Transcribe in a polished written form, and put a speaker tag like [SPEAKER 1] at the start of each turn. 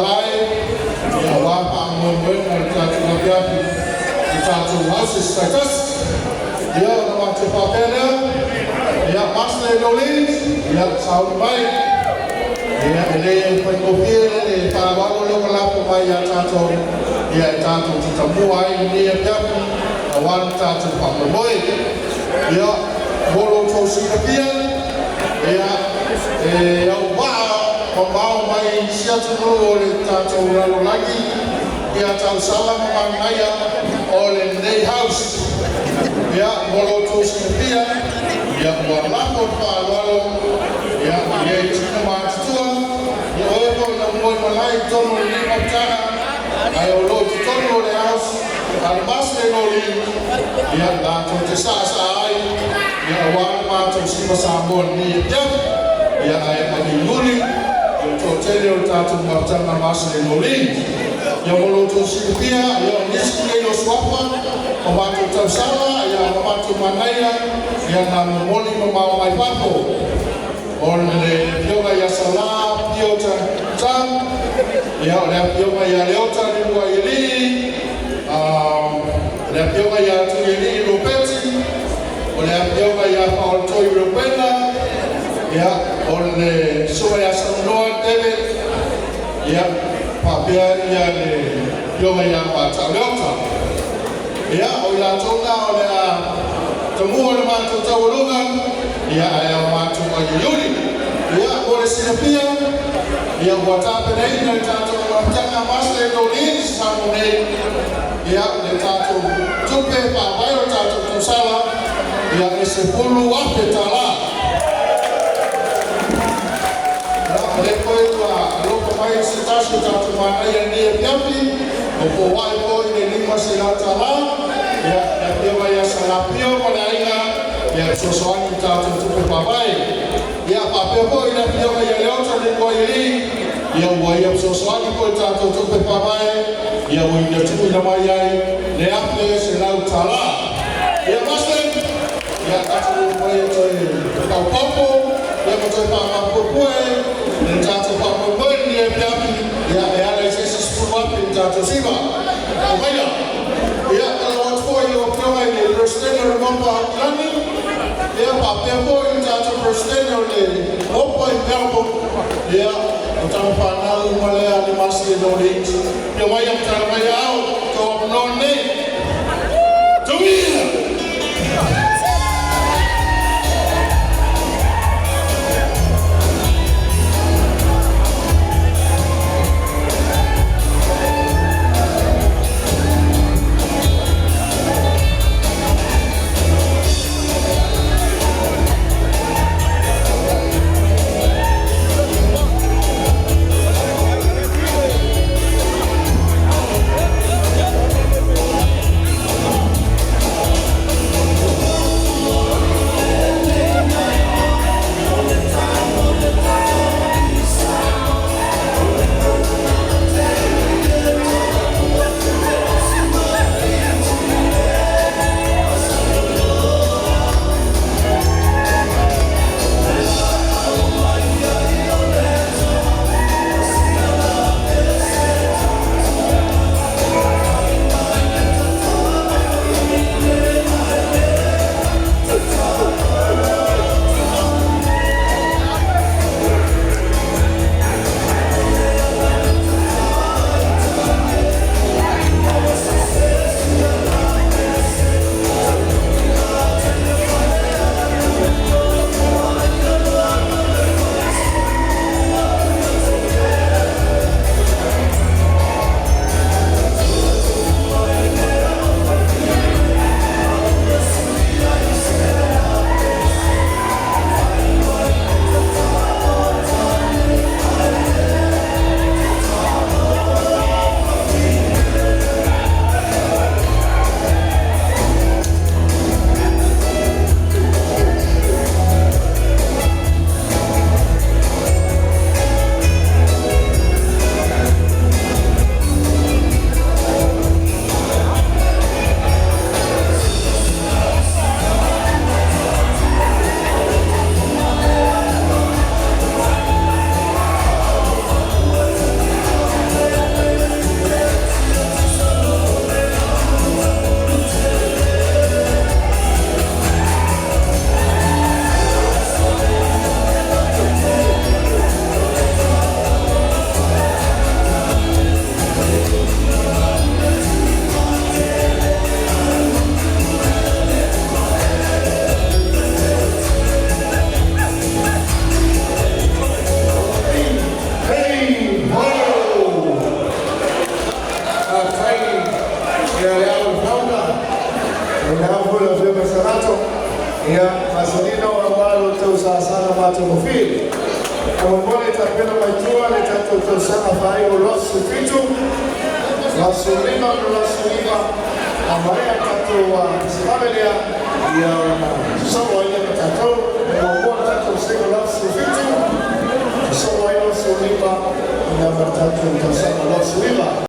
[SPEAKER 1] Palai, ia wapa ngomong tatu ngapiapi tatu houses status, ia nama cepatnya, ia Master Dolins, ia Saudi baik, ia ini pengkopir ini para lo kelapa bayar tatu, ia tatu tetamuai ini apiapi, awan tatu pamboy, ia bolo tosi kapian, ia pembau mai siatu oleh tato lalu lagi dia tahu salah mengenai oleh Day House ya bolo tosi dia ya buat lapor pak lalu ya dia itu mati tua ya orang nak mulai malai tono lima cara ayo lo tono oleh house almas lenoli ya tato tesasai ya orang mati si masambon ni ya ayat lagi Hotel tatu maptanga masle nolin ya moloto sipia ya nisikile yo swapa mabatu tawsala ya mabatu manaya ya na moli mama mai papo onle yoga ya sala piota tam ya ole yoga ya leota ni wa ili le yoga ya tu ili ropeti ole yoga ya paul toy ropena ya oleh supaya semua David ya papia ya le yoga ya baca leota ya oleh tonga oleh temu oleh matu tawulungan ya ayam matu ayuni ya oleh sinapia ya buat apa nih dari tatu macam Master Dolins sampai ya dari tatu cupe papai tatu tusala ya 10 waktu tala depois a logo mais se tá chutando uma área de piapi o poai poi de lima se lá tá lá ya dia vai a salapio para ainda ya sosoan kita tutup papai ya papel poi na dia vai a leota de coiri ya vai a sosoan poi tá tutup papai ya vai de tudo na mai le aple se lá tá lá ya master ya tá tudo vai to popo ya mo to pa popo Njato pamoja ni yapi ya yale sisi sikuwapi njato siba umeja ya kalau watu wao kwa ni president mambo fulani ya papepo njato president ni hapo hapo ya utamfana wale alimasi ndio ya waya mtaraja yao kwa mnone tumia
[SPEAKER 2] ya masolina wabalo teusa sana mate mufili kama mbona itapenda majua litatoto sana fayo losu fitu losu lima ambaye tatu wa familia ya sawa ile tatu mbona tatu sio losu fitu sawa ile losu lima na tatu sana losu lima